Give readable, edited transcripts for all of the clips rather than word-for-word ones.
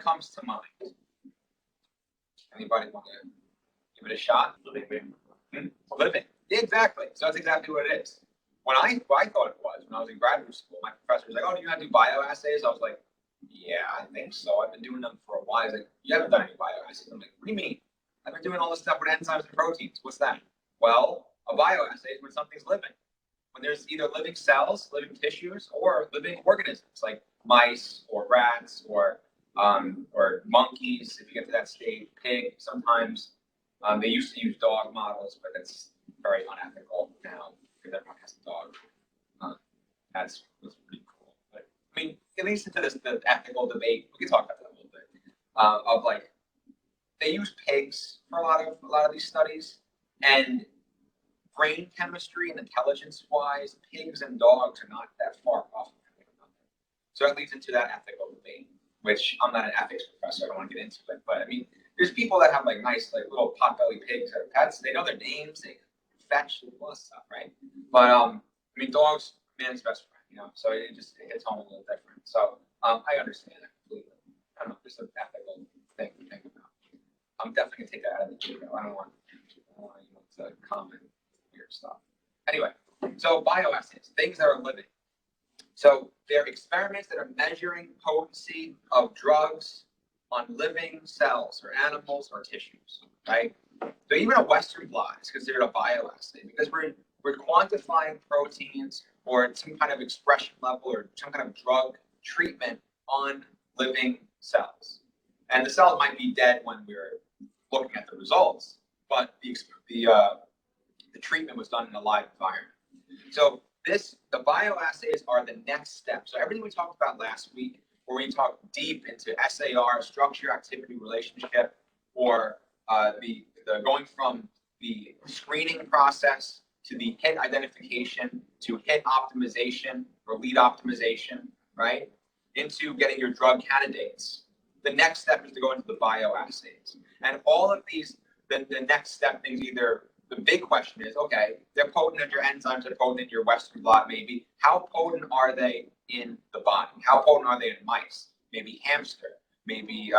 comes to mind? Anybody want to give it a shot? Living. Living. Yeah, exactly. So that's exactly what it is. What I thought it was when I was in graduate school, my professor was like, "Oh, do you know how to do bioassays?" I was like, "Yeah, I think so. I've been doing them for a while." He's like, "You haven't done any bioassays?" I'm like, "What do you mean? I've been doing all this stuff with enzymes and proteins. What's that?" Well, a bioassay is when something's living. When there's either living cells, living tissues, or living organisms like mice or rats or monkeys. If you get to that stage, pig. Sometimes they used to use dog models, but that's very unethical now because everyone has a dog. That's pretty cool. But I mean, it leads into the ethical debate. We can talk about that a little bit. Of like, they use pigs for a lot of these studies, and brain chemistry and intelligence-wise, pigs and dogs are not that far off. So that leads into that ethical debate, which I'm not an ethics professor. I don't want to get into it, but I mean, there's people that have like nice, like little potbelly pigs that are pets. They know their names, they fetch all this stuff, right? But I mean, dogs, man's best friend, you know. So it hits home a little different. So I understand that completely. I don't know, just an ethical thing to think about. I'm definitely gonna take that out of the video. I don't want anyone to comment weird stuff. Anyway, so bioassays, things that are living. So they're experiments that are measuring potency of drugs on living cells or animals or tissues, right? So even a Western blot is considered a bioassay because we're quantifying proteins or some kind of expression level or some kind of drug treatment on living cells. And the cells might be dead when we're looking at the results, but the treatment was done in a live environment. So the bioassays are the next step. So everything we talked about last week, where we talked deep into SAR, structure, activity, relationship, or the going from the screening process to the hit identification to hit optimization or lead optimization, right? Into getting your drug candidates. The next step is to go into the bioassays. And all of these, the next step things either, the big question is, okay, they're potent in your enzymes, they're potent in your Western blot maybe. How potent are they in the body? How potent are they in mice? Maybe hamster, maybe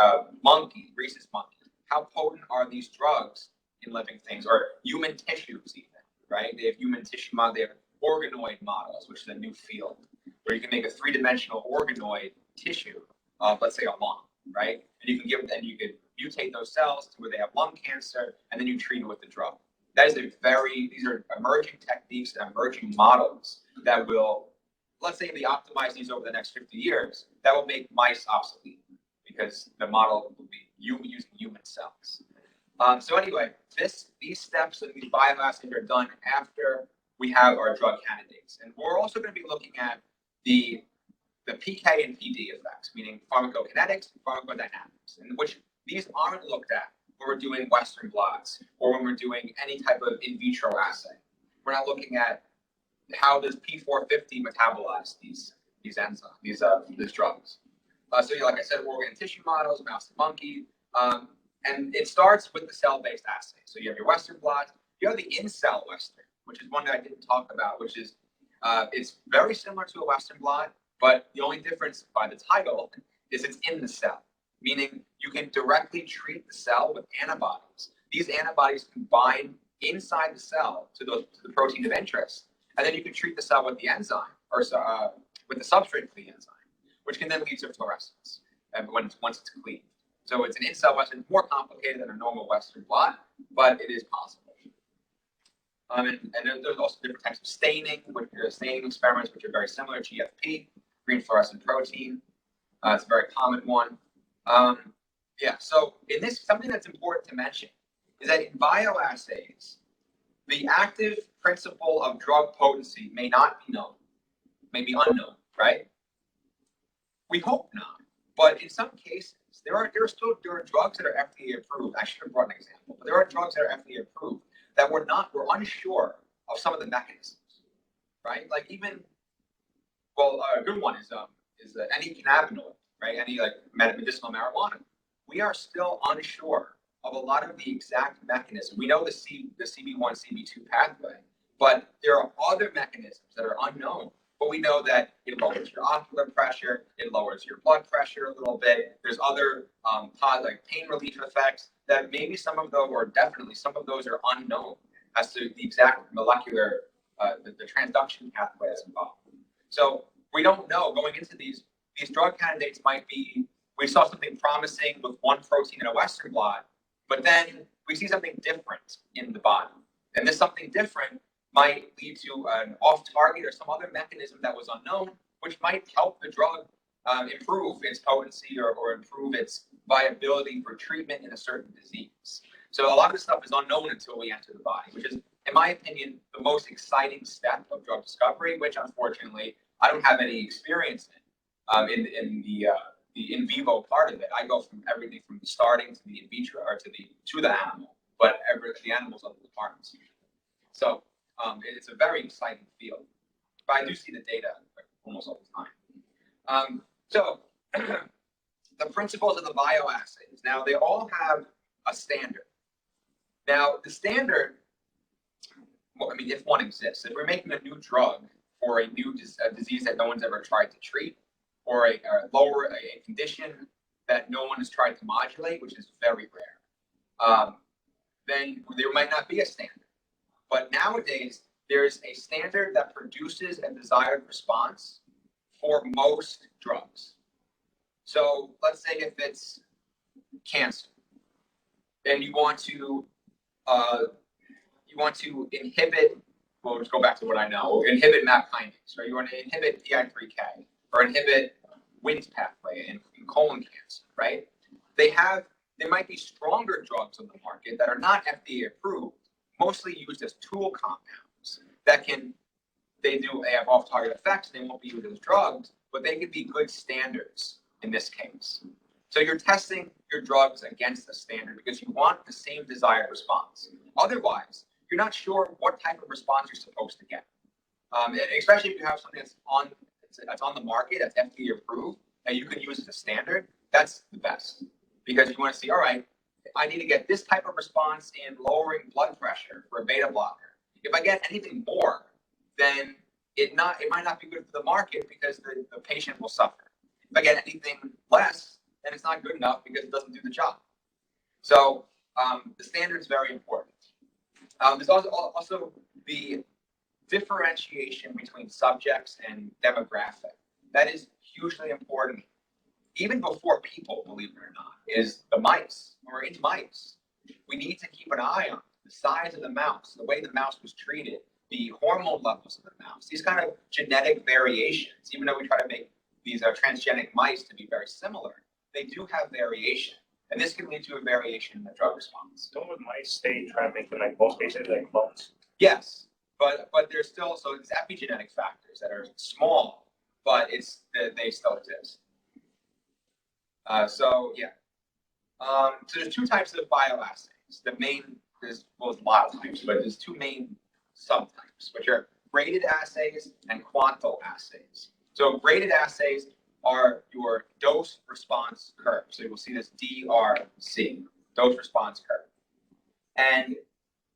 monkey, rhesus monkey. How potent are these drugs in living things or human tissues even, right? They have human tissue models, they have organoid models, which is a new field, where you can make a three-dimensional organoid tissue of, let's say, a lung, right? And you can give it, and you could mutate those cells to where they have lung cancer, and then you treat it with the drug. That is these are emerging techniques and emerging models that will, let's say we optimize these over the next 50 years, that will make mice obsolete because the model will be using human cells. So anyway, these steps and these bioassays are done after we have our drug candidates. And we're also going to be looking at the PK and PD effects, meaning pharmacokinetics and pharmacodynamics, in which these aren't looked at when we're doing Western blots or when we're doing any type of in vitro assay. We're not looking at how does P450 metabolize these enzymes, these drugs. So like I said, organ and tissue models, mouse and monkey, and it starts with the cell-based assay. So you have your Western blot, you have the in-cell Western, which is one that I didn't talk about, which is it's very similar to a Western blot, but the only difference by the title is it's in the cell, meaning you can directly treat the cell with antibodies. These antibodies can bind inside the cell to the protein of interest, and then you can treat the cell with the enzyme or with the substrate for the enzyme, which can then lead to fluorescence once it's cleaned. So it's an in-cell Western, more complicated than a normal Western blot, but it is possible. And there's also different types of staining, which are staining experiments, which are very similar. GFP, green fluorescent protein, it's a very common one. Yeah, so in this, something that's important to mention is that in bioassays, the active principle of drug potency may not be known, may be unknown, right? We hope not, but in some cases, there are drugs that are FDA approved. I should have brought an example, but there are drugs that are FDA approved that we're unsure of some of the mechanisms, right? Like even, well, a good one is any cannabinoid, right? Any like medicinal marijuana. We are still unsure of a lot of the exact mechanisms. We know the CB1, CB2 pathway, but there are other mechanisms that are unknown. But we know that it lowers your ocular pressure, it lowers your blood pressure a little bit. There's other like pain relief effects, that maybe some of those, or definitely some of those, are unknown as to the exact molecular, the transduction pathway that's involved. So we don't know going into these drug candidates might be, we saw something promising with one protein in a Western blot, but then we see something different in the body. And this something different might lead to an off-target or some other mechanism that was unknown, which might help the drug improve its potency or improve its viability for treatment in a certain disease. So a lot of this stuff is unknown until we enter the body, which is, in my opinion, the most exciting step of drug discovery, which unfortunately I don't have any experience in the in vivo part of it. I go from everything from starting to the in vitro or to the animal, but the animals are the departments usually. So it's a very exciting field, but I do see the data almost all the time. So the principles of the bioassays. Now they all have a standard. Now the standard, well, I mean, if one exists, if we're making a new drug for a new disease that no one's ever tried to treat, or a condition that no one has tried to modulate, which is very rare, then there might not be a standard. But nowadays, there's a standard that produces a desired response for most drugs. So let's say if it's cancer, then you want to inhibit. Well, let's go back to what I know. Inhibit MAP kinase, right? You want to inhibit PI3K or inhibit Wnt pathway in colon cancer, right? There might be stronger drugs on the market that are not FDA approved, mostly used as tool compounds that they have off-target effects. They won't be used as drugs, but they could be good standards in this case. So you're testing your drugs against a standard because you want the same desired response. Otherwise, you're not sure what type of response you're supposed to get. And especially if you have something that's on the market, that's FDA approved, that you can use as a standard, that's the best. Because you want to see, all right, I need to get this type of response in lowering blood pressure for a beta blocker. If I get anything more, then it might not be good for the market because the patient will suffer. If I get anything less, then it's not good enough because it doesn't do the job. So the standard is very important. There's also the differentiation between subjects and demographic. That is hugely important. Even before people, believe it or not, is the mice. When we're into mice, we need to keep an eye on the size of the mouse, the way the mouse was treated, the hormone levels of the mouse, these kind of genetic variations. Even though we try to make these transgenic mice to be very similar, they do have variation. And this can lead to a variation in the drug response. Don't with mice they try to make them like most basically like clones? Yes, but there's still, so it's epigenetic factors that are small, but they still exist. So there's two types of bioassays. There's a lot of types, but there's two main subtypes, which are graded assays and quantal assays. So graded assays are your dose response curve. So you'll see this DRC, dose response curve. And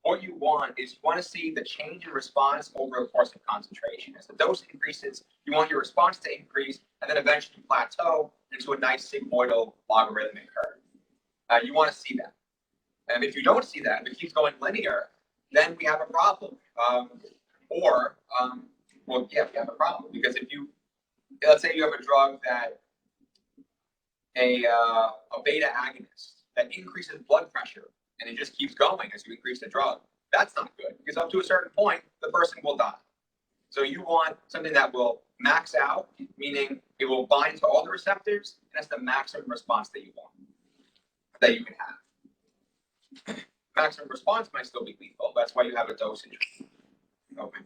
what you want is you want to see the change in response over a course of concentration. As the dose increases, you want your response to increase and then eventually plateau into a nice sigmoidal logarithmic curve. You want to see that. And if you don't see that, if it keeps going linear, then we have a problem. We have a problem because let's say you have a drug that a beta agonist that increases blood pressure and it just keeps going as you increase the drug. That's not good because up to a certain point, the person will die. So you want something that will max out, meaning it will bind to all the receptors, and that's the maximum response that you want, that you can have. Maximum response might still be lethal. That's why you have a dosage. Okay.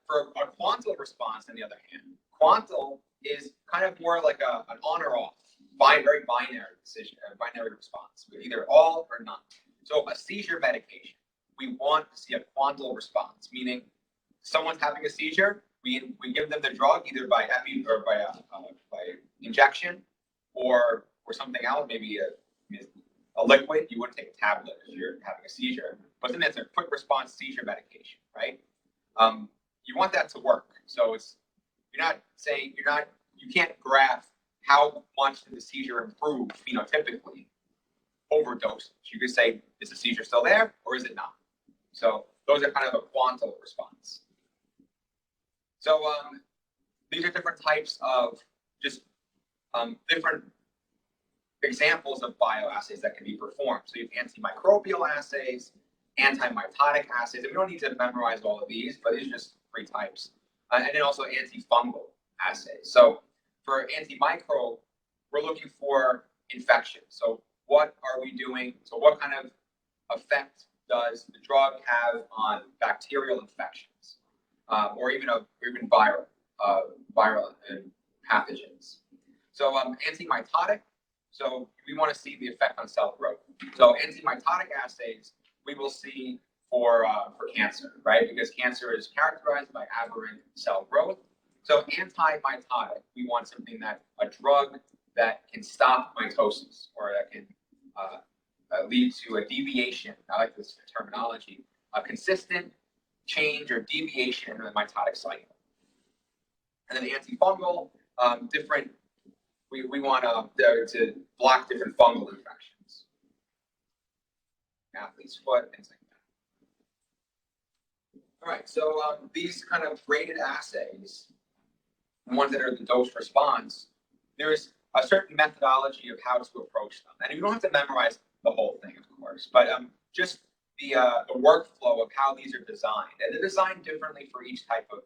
For a quantal response, on the other hand, quantal is kind of more like an on or off, very binary decision, binary response, with either all or none. So a seizure medication, we want to see a quantal response, meaning someone's having a seizure, we give them the drug either by epi or by injection or something else, maybe a liquid. You wouldn't take a tablet if you're having a seizure, but then it's a quick response seizure medication, right? You want that to work. So you're not you can't graph how much did the seizure improve phenotypically over dosage. You could say, is the seizure still there or is it not? So those are kind of a quantum response. So these are different types of just different examples of bioassays that can be performed. So you have antimicrobial assays, antimitotic assays, and we don't need to memorize all of these, but these are just 3 types. And then also antifungal assays. So for antimicro, we're looking for infection. So what are we doing? So what kind of effect does the drug have on bacterial infections, or even viral pathogens? So antimitotic. So we want to see the effect on cell growth. So antimitotic assays we will see for cancer, right? Because cancer is characterized by aberrant cell growth. So antimitotic, we want something a drug that can stop mitosis, or that can lead to a deviation. I like this terminology, a consistent change or deviation in the mitotic cycle. And then the antifungal, we want to block different fungal infections. Athlete's foot, things like that. All right, so these kind of graded assays, the ones that are the dose response, there's a certain methodology of how to approach them. And you don't have to memorize the whole thing, of course, but just the workflow of how these are designed. And they're designed differently for each type of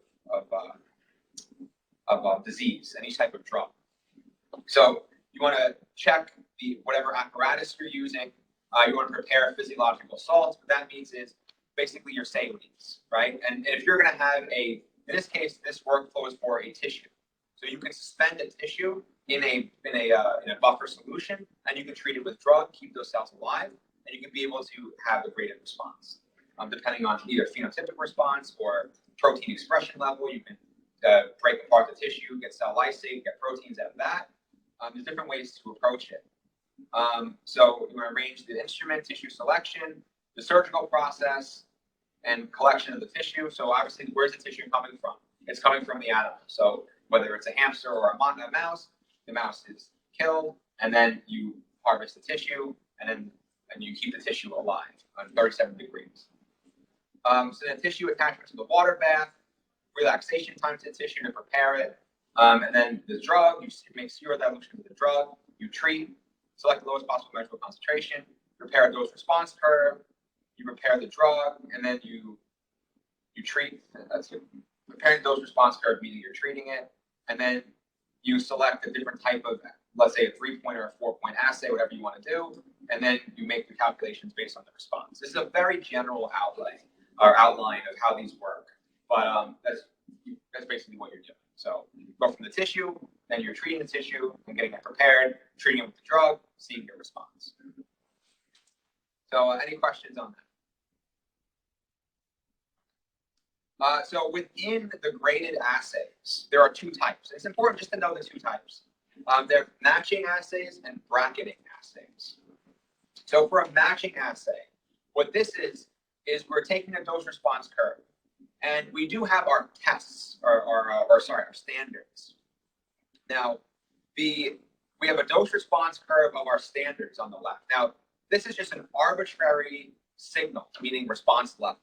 disease and each type of drug. So you want to check whatever apparatus you're using. You want to prepare physiological salts. What that means is basically your salines, right? And if you're going to have in this case, this workflow is for a tissue. So you can suspend a tissue in a buffer solution, and you can treat it with drug, keep those cells alive, and you can be able to have a graded response. Depending on either phenotypic response or protein expression level, you can break apart the tissue, get cell lysate, get proteins out of that. There's different ways to approach it. So you want to arrange the instrument, tissue selection, the surgical process, and collection of the tissue. So obviously, where's the tissue coming from? It's coming from the animal. So whether it's a hamster or a mouse, the mouse is killed, and then you harvest the tissue, and you keep the tissue alive on 37 degrees. So then tissue attachment to the water bath, relaxation time to the tissue to prepare it, and then the drug, you make serum dilution of the drug, you treat, select the lowest possible measurable concentration, prepare a dose response curve, you prepare the drug, and then you treat. That's it. Preparing the dose response curve, meaning you're treating it, and then you select a different type of, let's say a 3-point or a 4-point assay, whatever you want to do, and then you make the calculations based on the response. This is a very general outline of how these work, but that's basically what you're doing. So you go from the tissue, then you're treating the tissue and getting it prepared, treating it with the drug, seeing your response. So any questions on that? So within the graded assays, there are 2 types. It's important just to know the 2 types. They're matching assays and bracketing assays. So for a matching assay, what this is we're taking a dose response curve, and we do have our tests, our standards. Now, we have a dose response curve of our standards on the left. Now, this is just an arbitrary signal, meaning response level.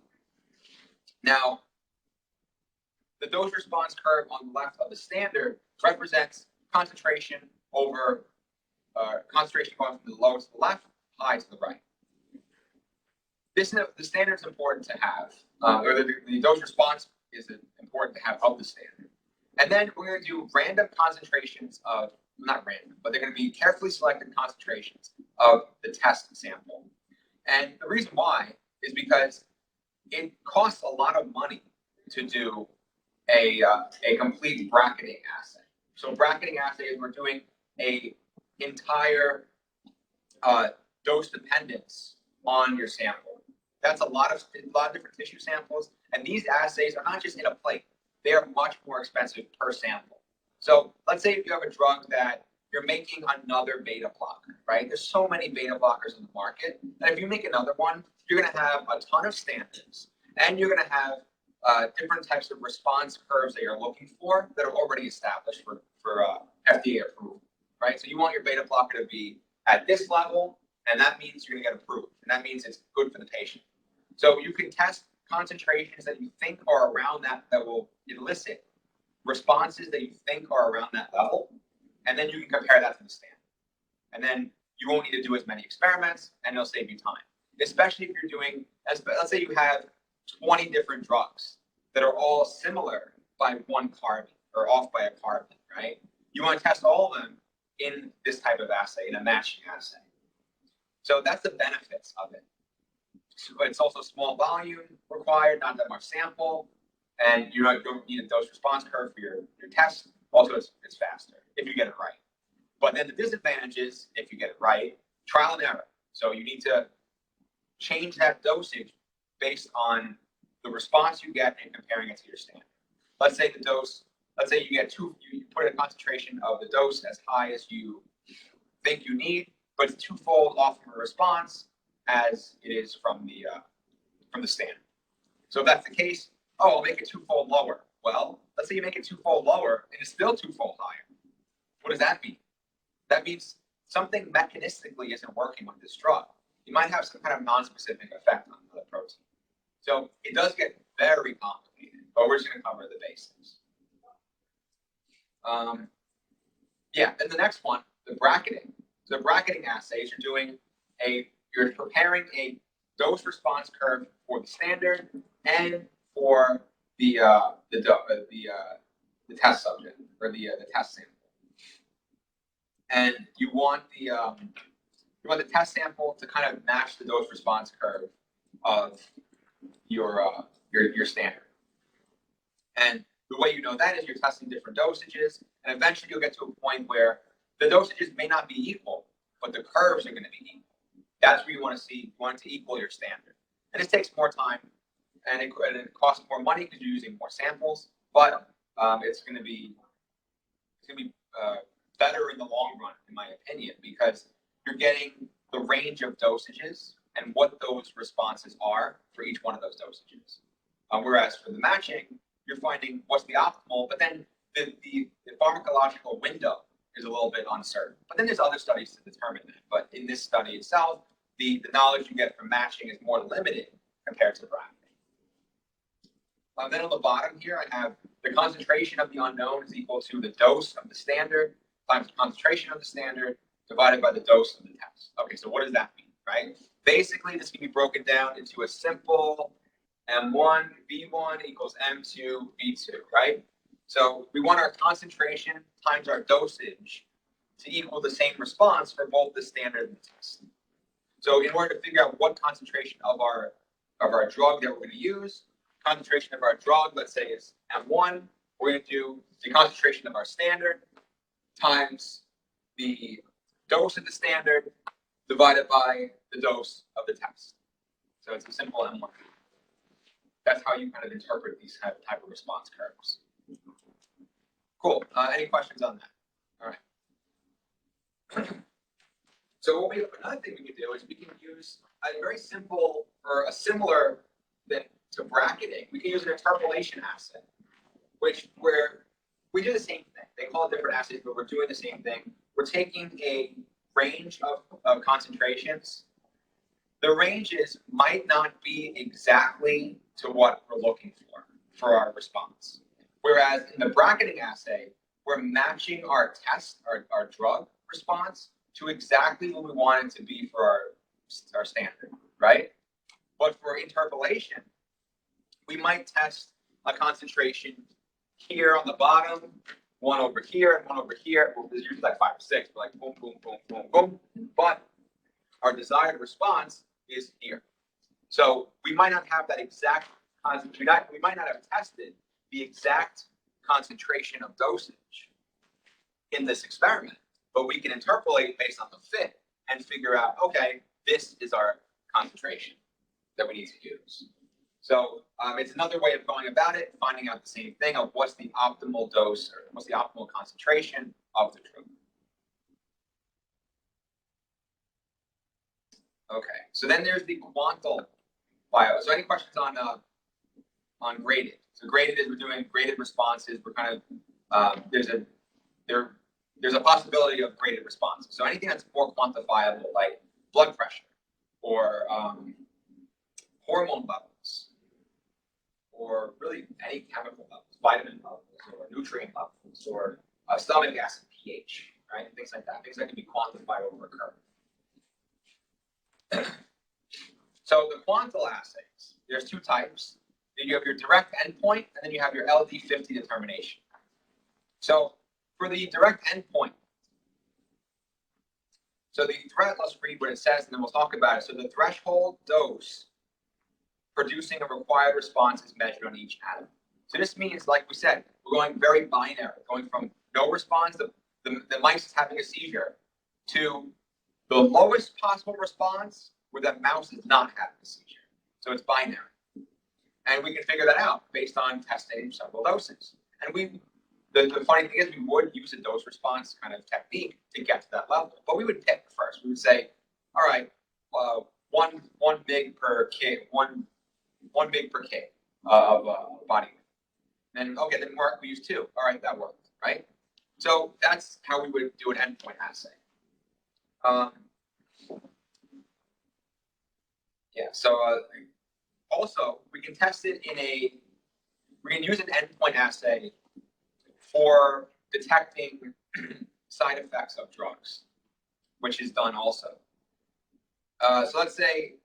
Now, the dose response curve on the left of the standard represents concentration over concentration going from the lowest to the left, high to the right. The standard is important to have, or the dose response is important to have of the standard. And then we're going to do random concentrations of, not random, but they're going to be carefully selected concentrations of the test sample. And the reason why is because it costs a lot of money to do a complete bracketing assay. So bracketing assays, we're doing a entire dose dependence on your sample. That's a lot of different tissue samples, and these assays are not just in a plate. They are much more expensive per sample. So let's say if you have a drug that you're making another beta blocker, right? There's so many beta blockers in the market, and if you make another one, you're going to have a ton of standards, and you're going to have different types of response curves that you're looking for that are already established for FDA approval, right? So you want your beta blocker to be at this level, and that means you're going to get approved, and that means it's good for the patient. So you can test concentrations that you think are around that will elicit responses that you think are around that level, and then you can compare that to the standard. And then you won't need to do as many experiments, and it'll save you time. Especially if you're doing, let's say you have 20 different drugs that are all similar by one carbon or off by a carbon, right? You want to test all of them in this type of assay, in a matching assay. So that's the benefits of it. So it's also small volume required, not that much sample, and you don't need a dose response curve for your test. Also, it's faster if you get it right. But then the disadvantage is, if you get it right, trial and error. So you need to change that dosage based on the response you get and comparing it to your standard. Let's say you put a concentration of the dose as high as you think you need, but it's twofold off from a response as it is from the standard. So if that's the case, I'll make it twofold lower. Well, let's say you make it twofold lower and it's still twofold higher. What does that mean? That means something mechanistically isn't working with this drug. You might have some kind of non-specific effect on the protein. So it does get very complicated, but we're just going to cover the basics. Then the next one, the bracketing. So the bracketing assays, you're preparing a dose response curve for the standard and for the test subject or the test sample. And you want the test sample to kind of match the dose response curve of your standard. And the way you know that is you're testing different dosages, and eventually you'll get to a point where the dosages may not be equal, but the curves are going to be equal. That's where you want to see. You want it to equal your standard. And this takes more time, and it costs more money because you're using more samples, but it's going to be better in the long run, in my opinion, because you're getting the range of dosages and what those responses are for each one of those dosages. Whereas for the matching, you're finding what's the optimal, but then the pharmacological window is a little bit uncertain. But then there's other studies to determine that. But in this study itself, the knowledge you get from matching is more limited compared to bracketing. Then on the bottom here, I have the concentration of the unknown is equal to the dose of the standard times the concentration of the standard divided by the dose of the test. Okay, so what does that mean, right? Basically, this can be broken down into a simple M1, V1 equals M2, V2, right? So we want our concentration times our dosage to equal the same response for both the standard and the test. So in order to figure out what concentration of our drug that we're going to use, concentration of our drug, let's say, is M1, we're going to do the concentration of our standard times the dose of the standard divided by the dose of the test. So it's a simple M1. That's how you kind of interpret these type of response curves. Cool. Any questions on that? All right. So another thing we can do is we can use a very simple or a similar thing to bracketing. We can use an interpolation assay, where we do the same thing. They call it different assays, but we're doing the same thing. We're taking a range of concentrations. The ranges might not be exactly to what we're looking for our response. Whereas in the bracketing assay, we're matching our our drug response to exactly what we want it to be for our standard, right? But for interpolation, we might test a concentration here on the bottom, one over here, and one over here. Well, there's usually like 5 or 6, but like boom, boom, boom, boom, boom. But our desired response is here. So we might not have that exact concentration. We might not have tested the exact concentration of dosage in this experiment, but we can interpolate based on the fit and figure out, okay, this is our concentration that we need to use. So it's another way of going about it, finding out the same thing of what's the optimal dose or what's the optimal concentration of the drug. Okay, so then there's the quantal bio. So any questions on on graded. So graded is we're doing graded responses. We're kind of there's a possibility of graded responses. So anything that's more quantifiable, like blood pressure or hormone levels, or really any chemical levels, vitamin levels, or nutrient levels, or stomach acid pH, right? Things like that. Things that can be quantified over a curve. So the quantal assays, there's two types. Then you have your direct endpoint, and then you have your LD50 determination. So for the direct endpoint, so let's read what it says, and then we'll talk about it. So the threshold dose producing a required response is measured on each atom. So this means, like we said, we're going very binary, going from no response, the mice is having a seizure, to the lowest possible response where the mouse is not having a seizure. So it's binary. And we can figure that out based on testing several doses. And the funny thing is we would use a dose response kind of technique to get to that level. But we would pick first. We would say, all right, 1 mg per kg, 1 mg per kg of body weight. Then, okay, then we use 2. All right, that worked, right? So that's how we would do an endpoint assay. Yeah, so also we can test it we can use an endpoint assay for detecting side effects of drugs, which is done also. So let's say,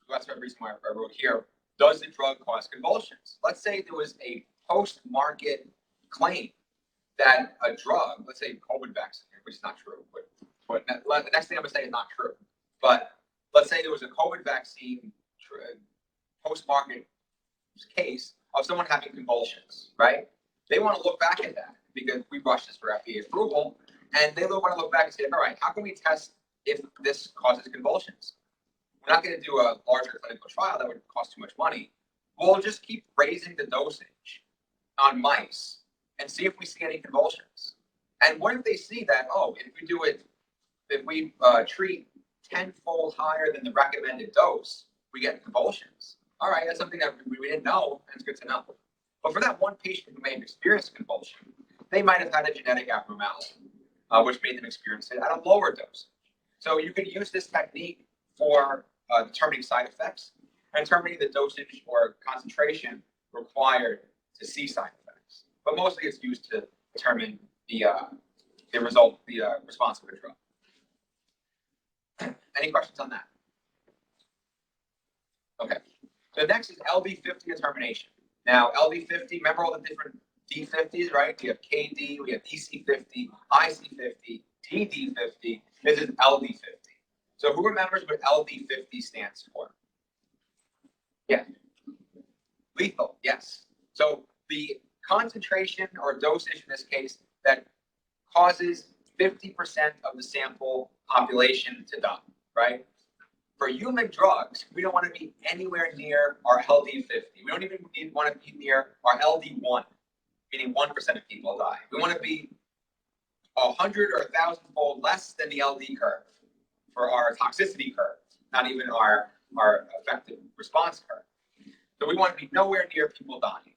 that's the reason why I wrote here, does the drug cause convulsions? Let's say there was a post-market claim that a drug, let's say COVID vaccine, which is not true, but the next thing I'm going to say is not true. But let's say there was a COVID vaccine post-market case of someone having convulsions, right? They want to look back at that because we rushed this for FDA approval, and they want to look back and say, all right, how can we test if this causes convulsions? We're not going to do a larger clinical trial. That would cost too much money. We'll just keep raising the dosage on mice and see if we see any convulsions. And what if they see that, oh, if we treat 10-fold higher than the recommended dose, we get convulsions. All right, that's something that we didn't know, and it's good to know. But for that one patient who may have experienced a convulsion, they might have had a genetic abnormality, which made them experience it at a lower dose. So you can use this technique for determining side effects and determining the dosage or concentration required to see side effects. But mostly it's used to determine the response of a drug. Any questions on that? Okay. So next is LD50 determination. Now, LD50, remember all the different D50s, right? We have KD, we have EC50, IC50, TD50. This is LD50. So who remembers what LD50 stands for? Yeah. Lethal, yes. So the concentration or dosage in this case that causes 50% of the sample population to die, right? For human drugs, we don't want to be anywhere near our LD50. We don't even want to be near our LD1, meaning 1% of people die. We want to be 100 or 1,000-fold less than the LD curve for our toxicity curve, not even our effective response curve. So we want to be nowhere near people dying.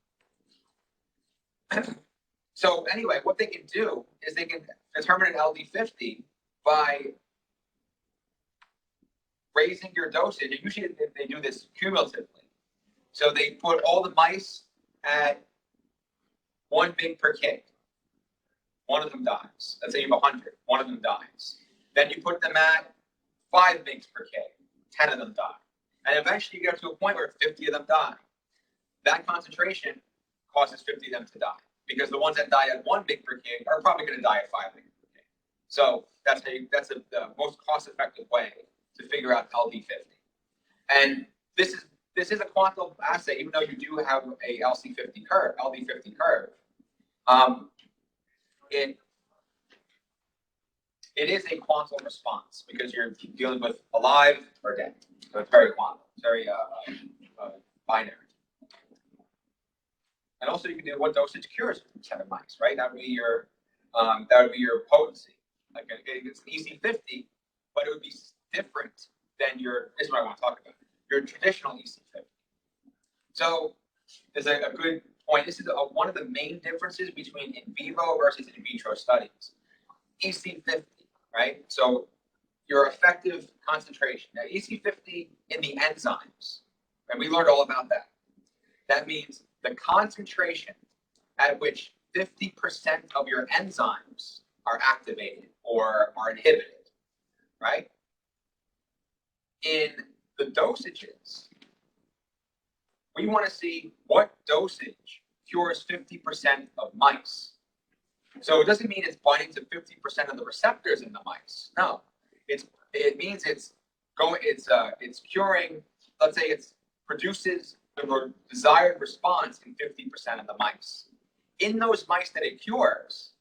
So anyway, what they can do is they can determine an LD50 by raising your dosage. And usually they do this cumulatively. So they put all the mice at 1 mg per kg. One of them dies. Let's say you have 100. One of them dies. Then you put them at 5 mg per kg. 10 of them die. And eventually you get to a point where 50 of them die. That concentration causes 50 of them to die. Because the ones that die at 1 mg per kg are probably going to die at 5 mg per kg. So that's the most cost-effective way to figure out LD50. And this is a quantum assay, even though you do have a LD50 curve. It is a quantum response because you're dealing with alive or dead. So it's very quantum, very binary. And also you can do what dosage cures 7 mice, right? That would be your potency. Like it's an EC50, but it would be different than this is what I want to talk about. Your traditional EC50. So is a good point. This is one of the main differences between in vivo versus in vitro studies. EC50, right? So your effective concentration. Now, EC50 in the enzymes, and we learned all about that. That means the concentration at which 50% of your enzymes are activated or are inhibited, right? In the dosages, we want to see what dosage cures 50% of mice. So it doesn't mean it's binding to 50% of the receptors in the mice. No, it means it's curing. Let's say it produces the desired response in 50% of the mice. In those mice that it cures,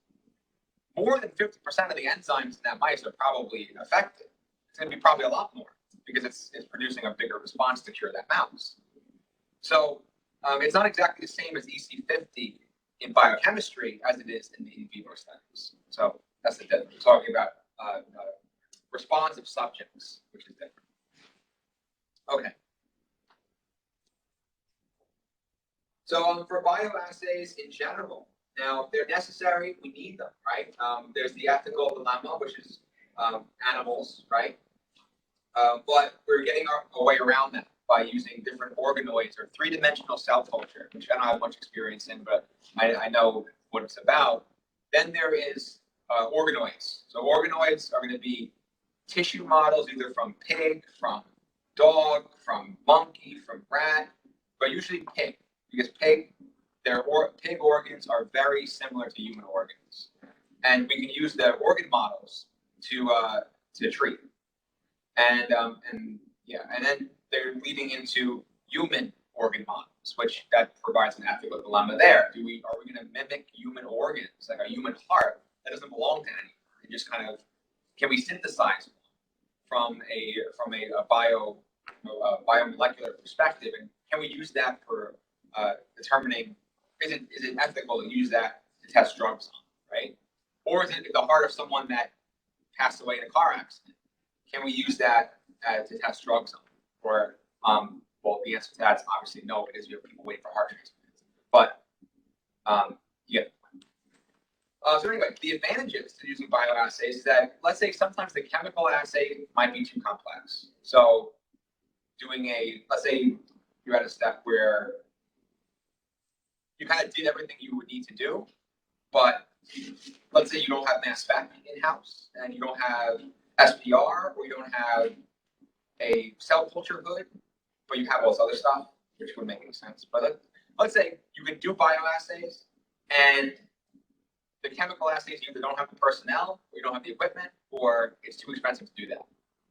more than 50% of the enzymes in that mice are probably affected. It's going to be probably a lot more because it's producing a bigger response to cure that mouse. So it's not exactly the same as EC50 in biochemistry as it is in the in vivo studies. So that's the difference. We're talking about responsive subjects, which is different. Okay. So for bioassays in general, now they're necessary. We need them, right? There's the ethical dilemma, which is animals, right? But we're getting our way around that by using different organoids or three-dimensional cell culture, which I don't have much experience in, but I know what it's about. Then there is organoids. So organoids are going to be tissue models, either from pig, from dog, from monkey, from rat, but usually pig, because pig organs are very similar to human organs, and we can use the organ models to treat. And then they're leading into human organ models, which that provides an ethical dilemma there. Are we going to mimic human organs, like a human heart that doesn't belong to anyone? And just kind of, can we synthesize from a biomolecular perspective, and can we use that for determining, is it ethical to use that to test drugs on, right? Or is it the heart of someone that passed away in a car accident? Can we use that to test drugs on? Or, well, the answer to that is obviously no, because you have people waiting for heart transplants. But, yeah. So anyway, the advantages to using bioassays is that, let's say sometimes the chemical assay might be too complex. So doing let's say you're at a step where you kind of did everything you would need to do, but let's say you don't have mass spec in-house, and you don't have SPR, or you don't have a cell culture hood, but you have all this other stuff, which wouldn't make any sense. But let's say you can do bioassays, and the chemical assays either don't have the personnel, or you don't have the equipment, or it's too expensive to do that.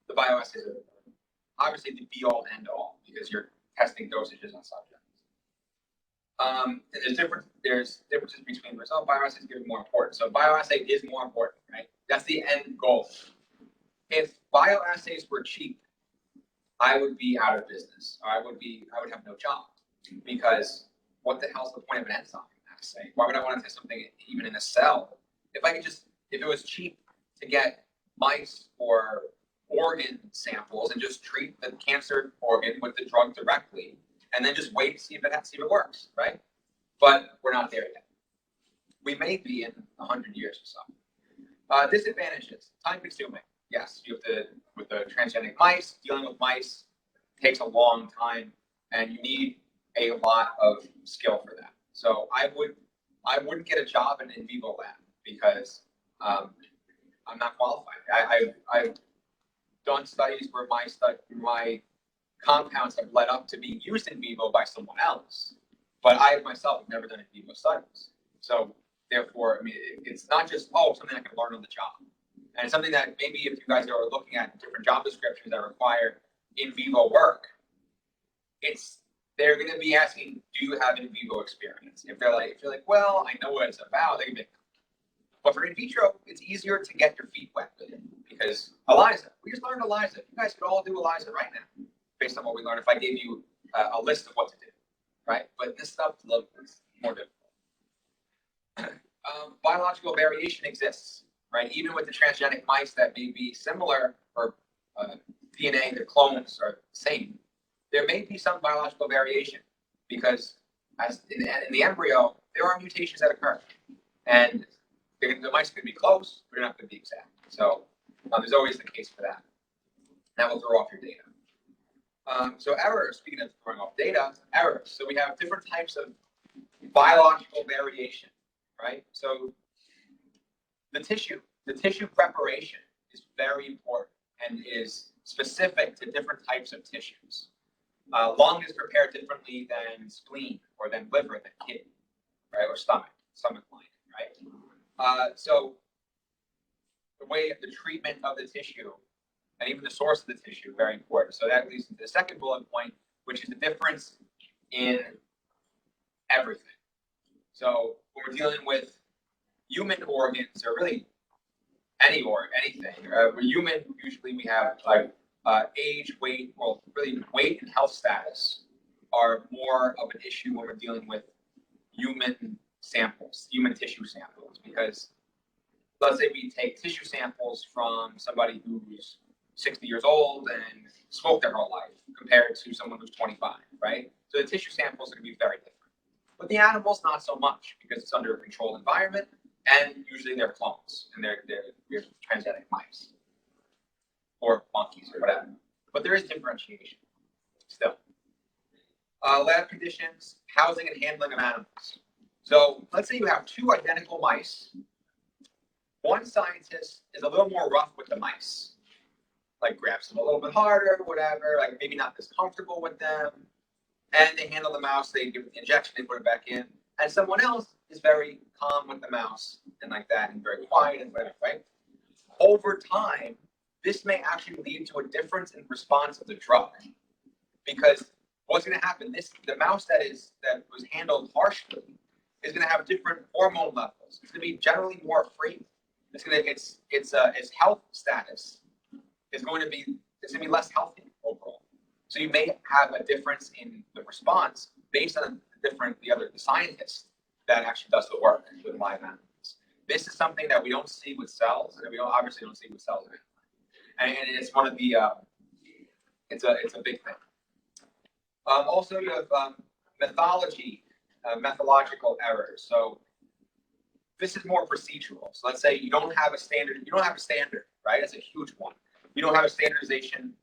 The bioassays are obviously the be-all, end-all, because you're testing dosages on subjects. And there's differences between result bioassays getting more important. So bioassay is more important, right? That's the end goal. If bioassays were cheap, I would be out of business. Or I would have no job, because what the hell's the point of an enzyme assay? Why would I want to test something even in a cell? If it was cheap to get mice or organ samples and just treat the cancer organ with the drug directly, and then just wait to see if it works, right? But we're not there yet. We may be in 100 years or so. Disadvantages: time-consuming. Yes, you have to, with the transgenic mice, dealing with mice takes a long time, and you need a lot of skill for that. So I wouldn't get a job in vivo lab, because I'm not qualified. I've done studies where my compounds have led up to being used in vivo by someone else, but I myself have never done in vivo studies. So therefore, I mean, it's not just something I can learn on the job, and it's something that maybe if you guys are looking at different job descriptions that require in vivo work, they're going to be asking, do you have in vivo experience? If you're like, well, I know what it's about, they can make. But for in vitro, it's easier to get your feet wet with it, because ELISA, we just learned ELISA. You guys could all do ELISA right now, based on what we learned. If I gave you a list of what to do, right? But this stuff is more difficult. Biological variation exists, right? Even with the transgenic mice that may be similar, or DNA, the clones are the same, there may be some biological variation, because as in the embryo, there are mutations that occur, and the mice could be close, but they're not going to be exact. So there's always the case for that. That will throw off your data. So errors, speaking of throwing off data, errors. So we have different types of biological variation, right? So the tissue preparation is very important and is specific to different types of tissues. Lung is prepared differently than spleen or than liver than kidney, right? Or stomach lining, right? So the way of the treatment of the tissue and even the source of the tissue, very important. So that leads into the second bullet point, which is the difference in everything. So when we're dealing with human organs, or really anything, we're human, usually we have like age, weight, well, really weight and health status are more of an issue when we're dealing with human samples, human tissue samples, because let's say we take tissue samples from somebody who's 60 years old and smoked their whole life compared to someone who's 25, right? So the tissue samples are going to be very different. But the animals, not so much, because it's under a controlled environment, and usually they're clones, and they're transgenic mice, or monkeys, or whatever. But there is differentiation, still. Lab conditions, housing and handling of animals. So let's say you have two identical mice. One scientist is a little more rough with the mice, like grabs them a little bit harder, whatever, like maybe not as comfortable with them. And they handle the mouse, they give it the injection, they put it back in. And someone else is very calm with the mouse and like that, and very quiet and whatever, right? Over time, this may actually lead to a difference in response of the drug. Because what's going to happen, the mouse that was handled harshly is going to have different hormone levels. It's going to be generally more free. Its health status is going to be less healthy overall. So you may have a difference in the response based on the scientist that actually does the work with live animals. This is something that we don't see with cells, and we obviously don't see with cells. And it's one of the it's a big thing. Also, you have methodological errors. So this is more procedural. So let's say you don't have a standard, right? That's a huge one. You don't have a standardization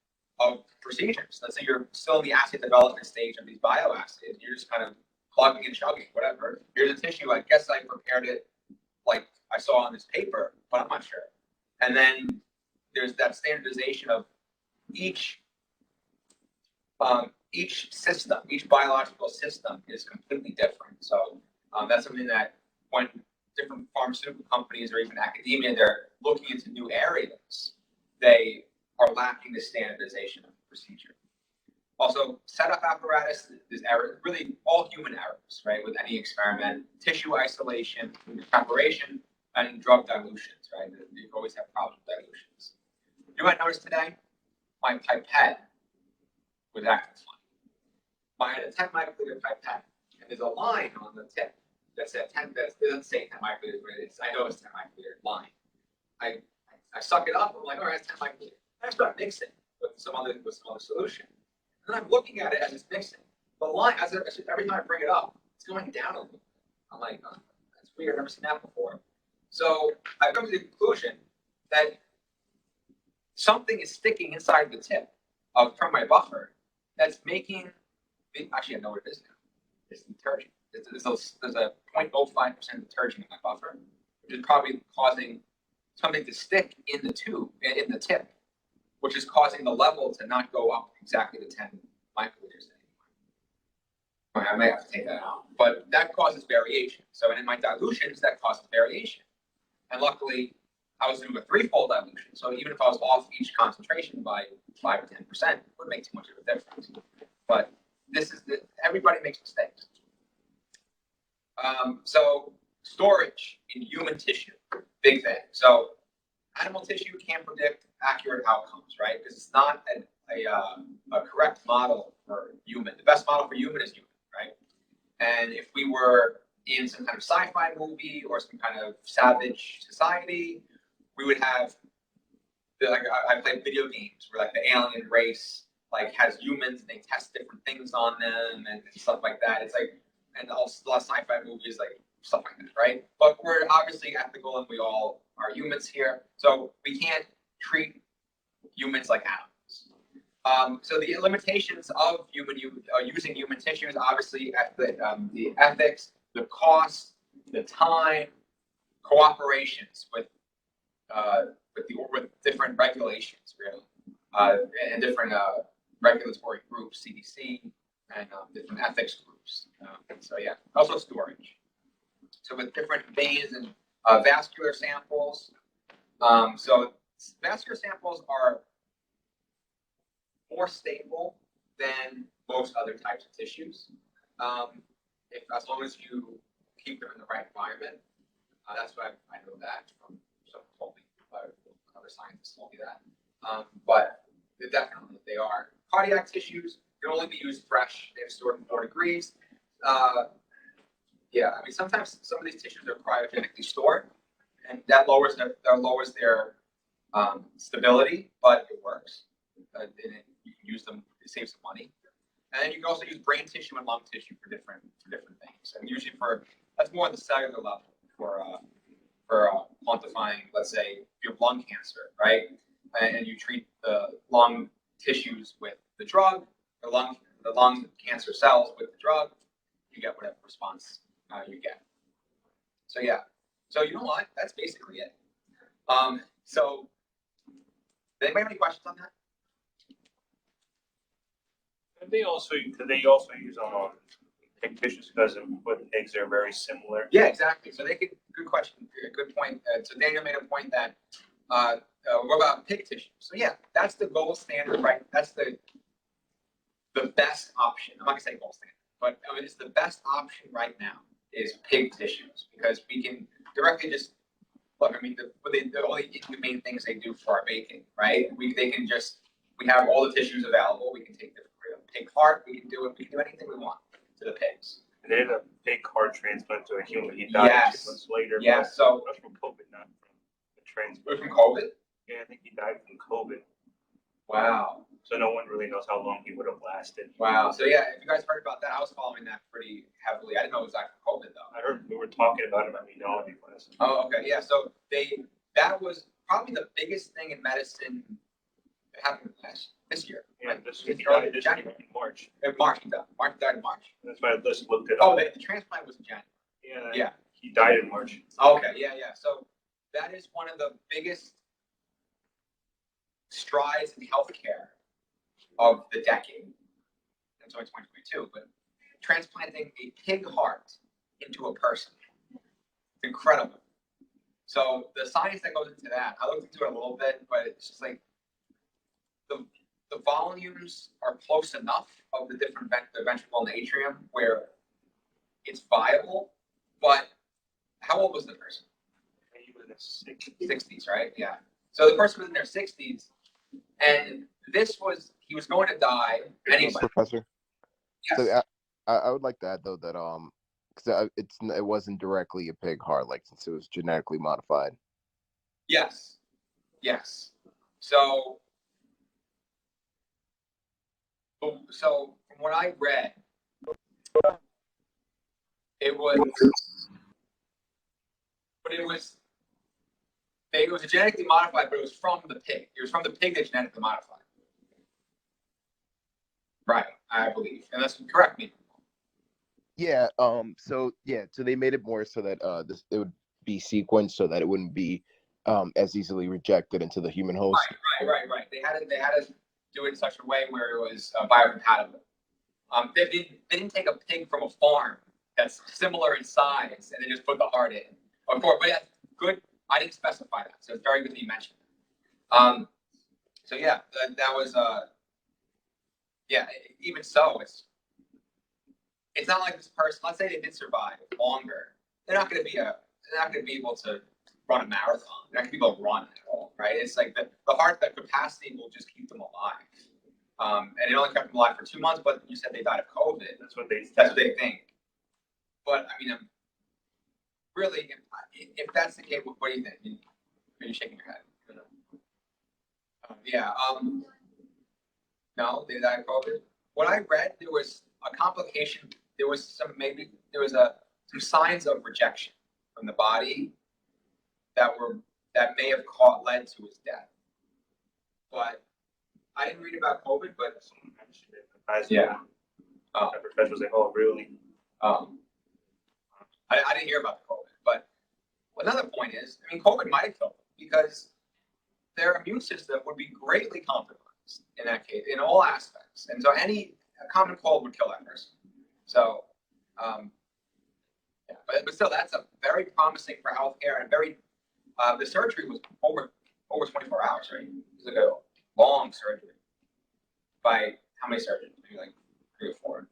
of procedures. Let's say you're still in the assay development stage of these bioassays. You're just kind of plugging and chugging, whatever. Here's a tissue. I guess I prepared it like I saw on this paper, but I'm not sure. And then there's that standardization of each system, each biological system is completely different. So that's something that when different pharmaceutical companies or even academia, they're looking into new areas, they are lacking the standardization of the procedure. Also, setup apparatus is error, really all human errors, right? With any experiment, tissue isolation, preparation, and drug dilutions, right? You always have problems with dilutions. You might notice today, my pipette was acting funny. I had a 10 microliter pipette, and there's a line on the tip that said 10. That doesn't say 10 microliters, but I know it's 10 microliter line. I suck it up. I'm like, all right, it's 10 microliters. I start mixing with some other solution. And I'm looking at it as it's mixing. The line, every time I bring it up, it's going down a little bit. I'm like, oh, that's weird. I've never seen that before. So I've come to the conclusion that something is sticking inside the tip from my buffer that's making. Actually, I know what it is now. It's detergent. There's a 0.05% detergent in my buffer, which is probably causing something to stick in the tube, in the tip, which is causing the level to not go up exactly to 10 microliters anymore. I may have to take that out, but that causes variation. So in my dilutions, that causes variation. And luckily, I was doing a threefold dilution. So even if I was off each concentration by 5 to 10%, it wouldn't make too much of a difference. But everybody makes mistakes. So storage in human tissue, big thing. So animal tissue can't predict accurate outcomes, right? Because it's not a correct model for human. The best model for human is human, right? And if we were in some kind of sci-fi movie or some kind of savage society, we would have I played video games where like the alien race like has humans and they test different things on them and stuff like that. It's like and a lot of sci-fi movies, like stuff like that, right? But we're obviously ethical, and we all are humans here, so we can't treat humans like animals. So the limitations of using human tissues, obviously, the ethics, the cost, the time, cooperations with different regulations, really, and different regulatory groups, CDC, and different ethics groups. So yeah, also storage. So with different veins and vascular samples. So vascular samples are more stable than most other types of tissues. As long as you keep them in the right environment. That's what I know that from someone told me, other scientists told me that. But definitely they are. Cardiac tissues can only be used fresh. They're stored in 4 degrees. Yeah, I mean, sometimes some of these tissues are cryogenically stored, and that lowers their stability, but it works. You can use them, it saves some money. And then you can also use brain tissue and lung tissue for different things. And usually that's more at the cellular level for quantifying, let's say, you have lung cancer, right? And you treat the lung tissues with the drug, the lung cancer cells with the drug, you get whatever response you get. So yeah. So you know what? That's basically it. So does anybody have any questions on that? They also use pig tissues because with pigs they're very similar. Yeah, exactly. So good question, good point. So Daniel made a point that what about pig tissue? So yeah, that's the gold standard, right? That's the best option. I'm not gonna say gold standard, but I mean, it's the best option right now is pig tissues because we can directly just look. I mean, the only inhumane things they do for our baking, right? We have all the tissues available. We can take the pig heart. We can do anything we want to the pigs. And they did a pig heart transplant to a human. He died 6 months later. Yes. So that's from COVID, not from the transplant. From COVID? Yeah, I think he died from COVID. Wow. So no one really knows how long he would have lasted. Wow. So yeah, if you guys heard about that, I was following that pretty heavily. I didn't know it was actually COVID though. I heard we were talking about it at immunology class. Oh, okay. Yeah. So that was probably the biggest thing in medicine that happened this year. Yeah, right? this died in March. March died in March. That's why I just looked it up. Oh, the transplant was in January. Yeah. He died in March. Okay. Yeah. So that is one of the biggest strides in healthcare of the decade. It's only 2022, but transplanting a pig heart into a person. It's incredible. So the science that goes into that, I looked into it a little bit, but it's just like the volumes are close enough of the different the ventricle and the atrium where it's viable. But how old was the person? He was in his 60s, right? Yeah. So the person was in their 60s, and he was going to die anyway. Professor. Yes. So I would like to add though that because it wasn't directly a pig heart, like since it was genetically modified. Yes. So from what I read, it was genetically modified, but it was from the pig. It was from the pig that genetically modified. Right, I believe. And that's correct me. Yeah. So they made it more so that it would be sequenced so that it wouldn't be as easily rejected into the human host. Right. They had to do it in such a way where it was biocompatible. They didn't take a pig from a farm that's similar in size and then just put the heart in. Of course, but that's good. I didn't specify that, so it's very good that you mentioned it. So yeah, that was even so, it's not like this person. Let's say they did survive longer. They're not going to be able to run a marathon. They're not going to be able to run at all, right? It's like the heart, that capacity will just keep them alive. And it only kept them alive for 2 months, but you said they died of COVID. That's what they think. But I mean, really, if that's the case, what do you think? Are you shaking your head? No, they died of COVID. What I read, there was a complication. There was some signs of rejection from the body that may have led to his death. But I didn't read about COVID, but Someone mentioned it. Guys, yeah. the professor was like, "Oh, really?" I didn't hear about the COVID, but another point is, I mean, COVID might have killed them because their immune system would be greatly compromised in that case, in all aspects. And so a common cold would kill that person. So, yeah, but still, that's a very promising for healthcare and the surgery was over 24 hours, right? It was like a long surgery. By how many surgeons? Maybe like 3 or 4.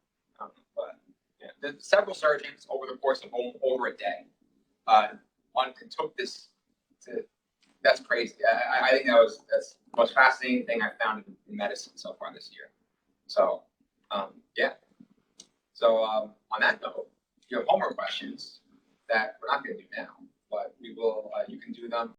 But yeah, there's several surgeons over the course of over a day. It took this to. That's crazy. I think that's the most fascinating thing I found in medicine so far this year. So, yeah. So on that note, if you have homework questions that we're not going to do now, but we will. You can do them